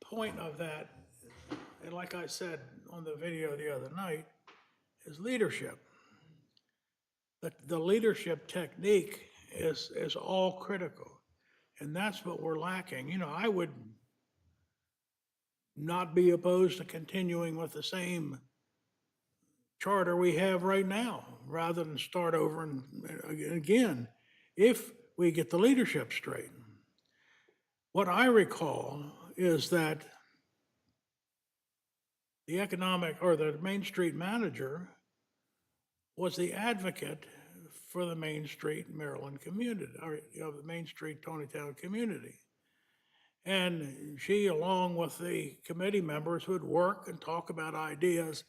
point of that, and like I said on the video the other night, is leadership. The leadership technique is all critical. And that's what we're lacking. You know, I would not be opposed to continuing with the same charter we have right now, rather than start over and again, if we get the leadership straight. What I recall is that the economic, or the Main Street manager was the advocate for the Main Street Maryland community, or, the Main Street Taneytown community. And she, along with the committee members, would work and talk about ideas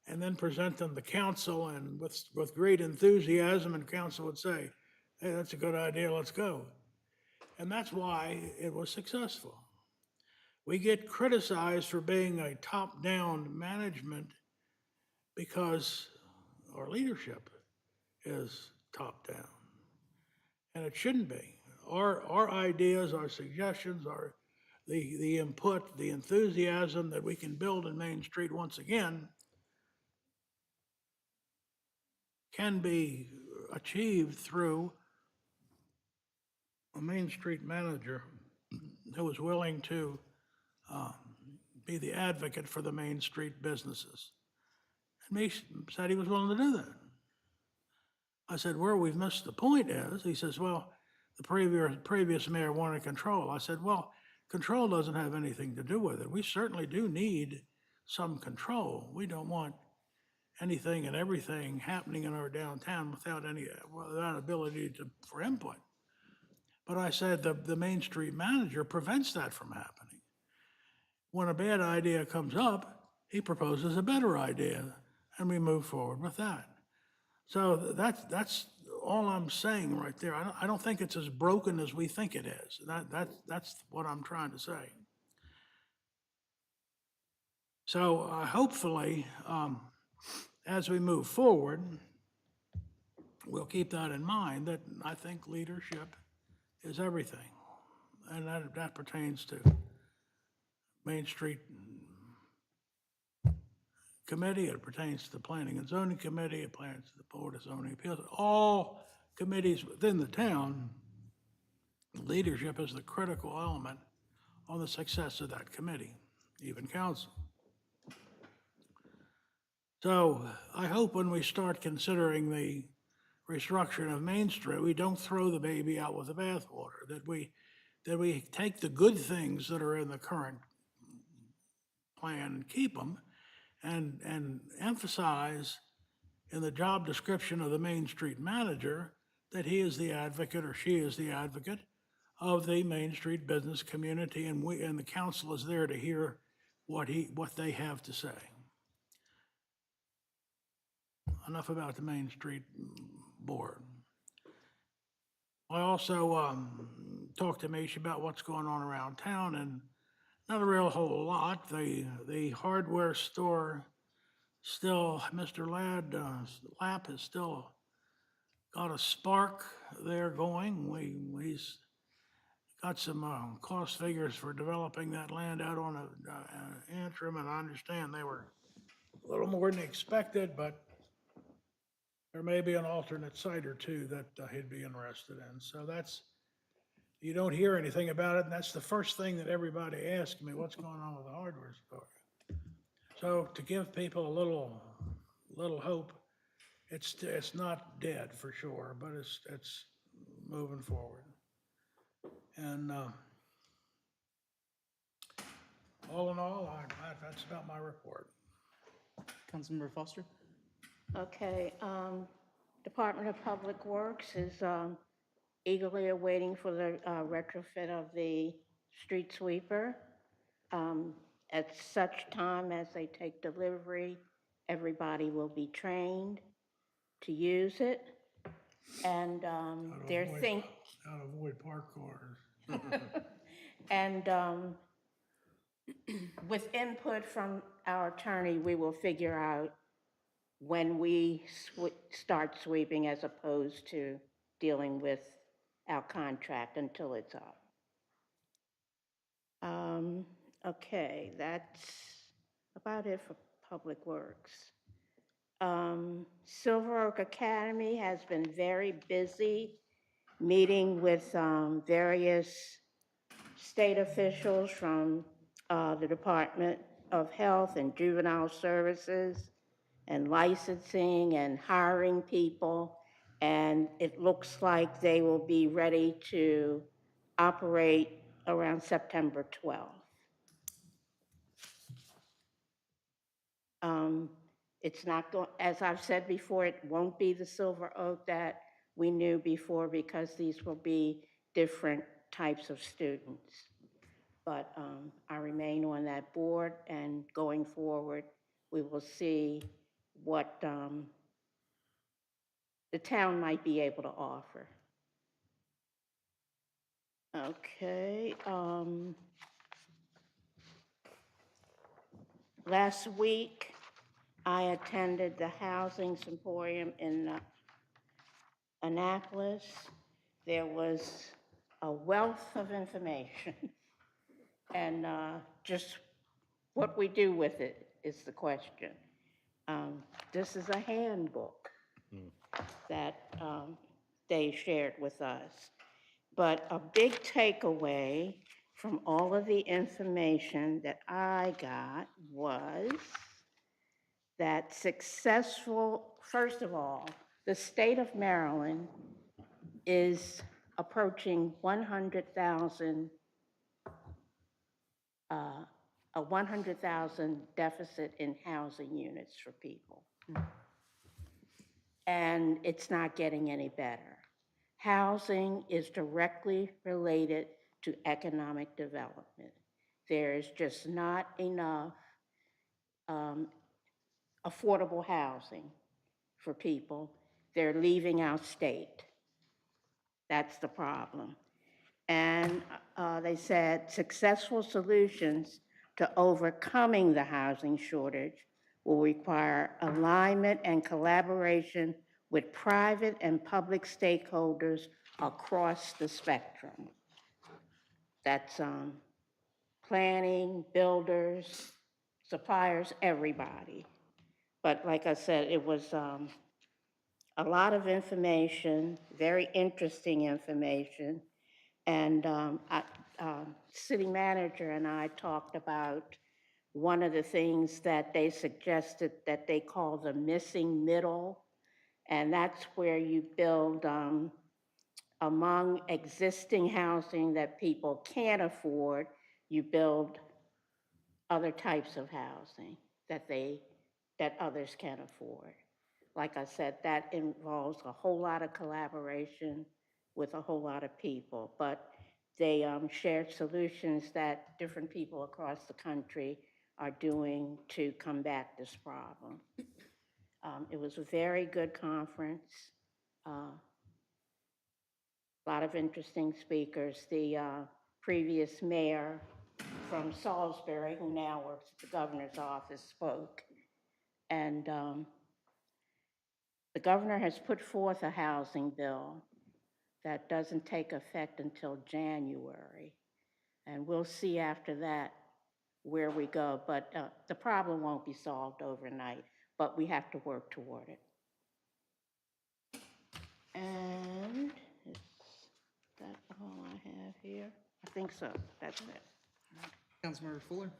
and then present them to council, and with great enthusiasm, and council would say, hey, that's a good idea, let's go. And that's why it was successful. We get criticized for being a top-down management because our leadership is top-down. And it shouldn't be. Our ideas, our suggestions, the input, the enthusiasm that we can build in Main Street once again can be achieved through a Main Street manager who is willing to be the advocate for the Main Street businesses. And he said he was willing to do that. I said, where we've missed the point is, he says, well, the previous mayor wanted control. I said, well, control doesn't have anything to do with it. We certainly do need some control. We don't want anything and everything happening in our downtown without ability for input. But I said the Main Street manager prevents that from happening. When a bad idea comes up, he proposes a better idea, and we move forward with that. So that's all I'm saying right there. I don't think it's as broken as we think it is. That's what I'm trying to say. So hopefully, as we move forward, we'll keep that in mind, that I think leadership is everything. And that pertains to Main Street Committee, it pertains to the Planning and Zoning Committee, it pertains to the Board of Zoning Appeals, all committees within the town. Leadership is the critical element on the success of that committee, even council. So I hope when we start considering the restructuring of Main Street, we don't throw the baby out with the bathwater, that we take the good things that are in the current plan and keep them, and emphasize in the job description of the Main Street manager that he is the advocate, or she is the advocate of the Main Street business community, and the council is there to hear what they have to say. Enough about the Main Street board. I also talked to Misha about what's going on around town, and not a real whole lot. The hardware store still, Mr. Lapp has still got a spark there going. He's got some cost figures for developing that land out on Antrim, and I understand they were a little more than expected, but there may be an alternate site or two that he'd be interested in. So you don't hear anything about it, and that's the first thing that everybody asks me, what's going on with the hardware store? So to give people a little hope, it's not dead for sure, but it's moving forward. And all in all, that's about my report. Councilmember Foster? Okay, Department of Public Works is eagerly awaiting for the retrofit of the street sweeper. At such time as they take delivery, everybody will be trained to use it. And they're thinking. How to avoid parked cars. And with input from our attorney, we will figure out when we start sweeping as opposed to dealing with our contract until it's up. Okay, that's about it for Public Works. Silver Oak Academy has been very busy meeting with various state officials from the Department of Health and Juvenile Services and licensing and hiring people. And it looks like they will be ready to operate around September 12th. It's not going, as I've said before, it won't be the Silver Oak that we knew before because these will be different types of students. But I remain on that board, and going forward, we will see what the town might be able to offer. Okay. Last week, I attended the Housing Symposium in Annapolis. There was a wealth of information, and just what we do with it is the question. This is a handbook that they shared with us. But a big takeaway from all of the information that I got was that first of all, the state of Maryland is approaching 100,000, a 100,000 deficit in housing units for people. And it's not getting any better. Housing is directly related to economic development. There is just not enough affordable housing for people. They're leaving our state. That's the problem. And they said successful solutions to overcoming the housing shortage will require alignment and collaboration with private and public stakeholders across the spectrum. That's planning, builders, suppliers, everybody. But like I said, it was a lot of information, very interesting information. And city manager and I talked about one of the things that they suggested that they call the missing middle. And that's where you build among existing housing that people can't afford, you build other types of housing that others can afford. Like I said, that involves a whole lot of collaboration with a whole lot of people, but they shared solutions that different people across the country are doing to combat this problem. It was a very good conference. A lot of interesting speakers. The previous mayor from Salisbury, who now works at the governor's office, spoke. And the governor has put forth a housing bill that doesn't take effect until January. And we'll see after that where we go. But the problem won't be solved overnight, but we have to work toward it. And is that all I have here? I think so. That's it. Councilmember Fuller?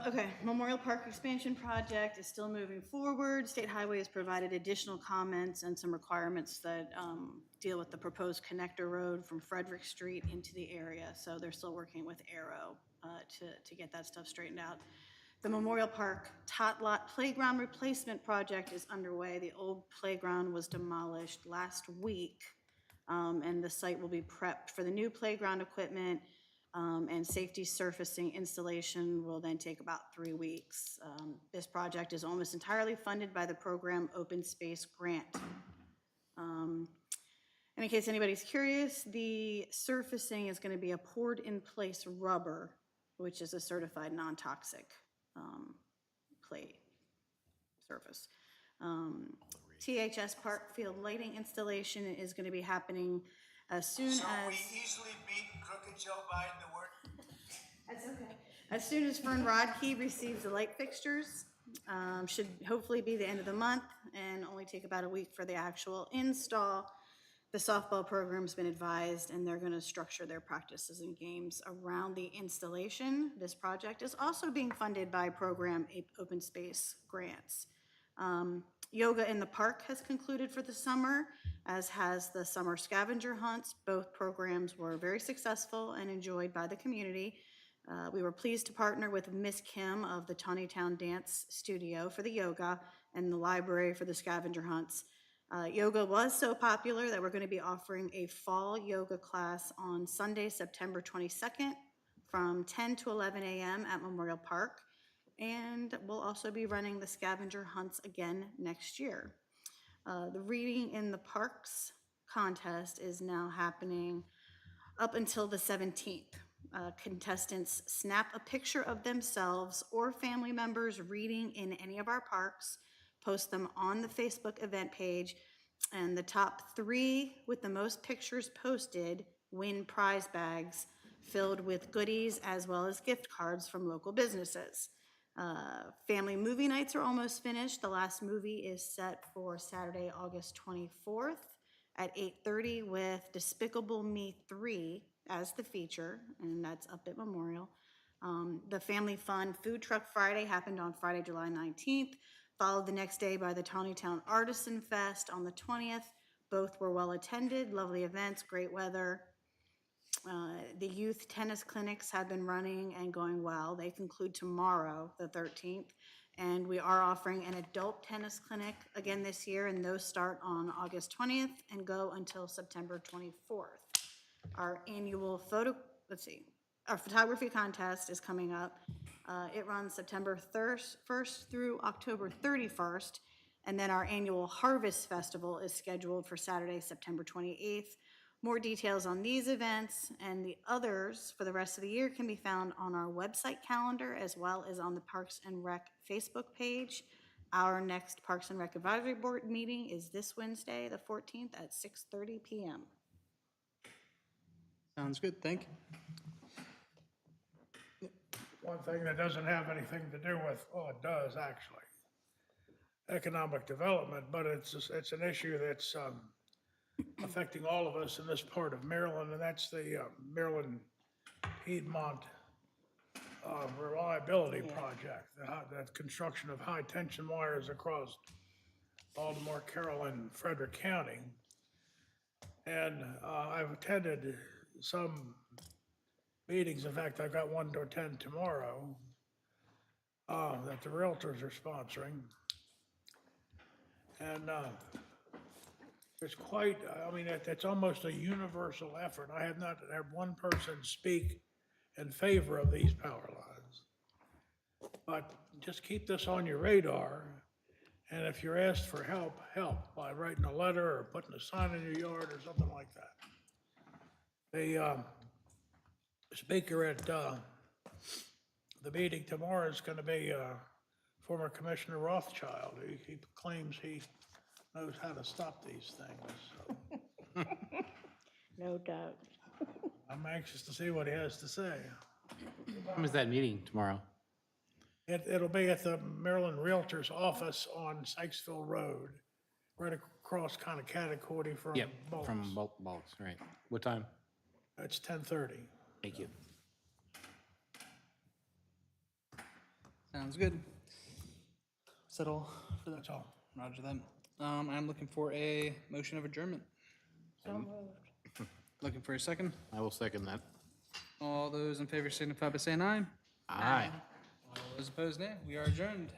Okay, Memorial Park expansion project is still moving forward. State Highway has provided additional comments and some requirements that deal with the proposed connector road from Frederick Street into the area. So they're still working with Arrow to get that stuff straightened out. The Memorial Park Tot Lot Playground Replacement Project is underway. The old playground was demolished last week, and the site will be prepped for the new playground equipment. And safety surfacing installation will then take about 3 weeks. This project is almost entirely funded by the program Open Space Grant. And in case anybody's curious, the surfacing is going to be a poured-in-place rubber, which is a certified non-toxic plate surface. THS Park Field lighting installation is going to be happening as soon as... So we easily beat Crooked Joe Biden to work. That's okay. As soon as Fern Rodkey receives the light fixtures, should hopefully be the end of the month and only take about a week for the actual install. The softball program's been advised and they're gonna structure their practices and games around the installation. This project is also being funded by program Open Space grants. Yoga in the Park has concluded for the summer, as has the summer scavenger hunts. Both programs were very successful and enjoyed by the community. We were pleased to partner with Miss Kim of the Taneytown Dance Studio for the yoga and the library for the scavenger hunts. Yoga was so popular that we're going to be offering a fall yoga class on Sunday, September 22nd from 10 to 11 a.m. at Memorial Park. And we'll also be running the scavenger hunts again next year. The Reading in the Parks contest is now happening up until the 17th. Contestants snap a picture of themselves or family members reading in any of our parks, post them on the Facebook event page, and the top 3 with the most pictures posted win prize bags filled with goodies as well as gift cards from local businesses. Family movie nights are almost finished. The last movie is set for Saturday, August 24th at 8:30 with Despicable Me 3 as the feature, and that's up at Memorial. The Family Fun Food Truck Friday happened on Friday, July 19th, followed the next day by the Taneytown Artisan Fest on the 20th. Both were well attended, lovely events, great weather. The youth tennis clinics have been running and going well. They conclude tomorrow, the 13th, and we are offering an adult tennis clinic again this year, and those start on August 20th and go until September 24th. Our annual our photography contest is coming up. It runs September 1st through October 31st, and then our annual Harvest Festival is scheduled for Saturday, September 28th. More details on these events and the others for the rest of the year can be found on our website calendar as well as on the Parks and Rec Facebook page. Our next Parks and Rec Advisory Board meeting is this Wednesday, the 14th at 6:30 p.m. Sounds good, thank you. One thing that doesn't have anything to do with, well, it does actually, economic development, but it's an issue that's affecting all of us in this part of Maryland, and that's the Maryland Piedmont Reliability Project, the construction of high-tension wires across Baltimore, Carroll, Frederick County. And I've attended some meetings. In fact, I've got one to attend tomorrow that the realtors are sponsoring. And it's quite, I mean, it's almost a universal effort. I have not had one person speak in favor of these power lines. But just keep this on your radar. And if you're asked for help, help by writing a letter or putting a sign in your yard or something like that. The speaker at the meeting tomorrow is going to be former Commissioner Rothschild. He claims he knows how to stop these things. So No doubt. I'm anxious to see what he has to say. When is that meeting tomorrow? It'll be at the Maryland Realtors office on Sykesville Road, right across kind of Catacordy from Yep, Bolts. from Bolts, right. What time? It's 10:30. Thank you. Sounds good. Is that all for that? That's all. Roger that. I'm looking for a motion of adjournment. So moved. Looking for a second. I will second that. All those in favor signify by saying aye. Aye. All those opposed, nay. We are adjourned.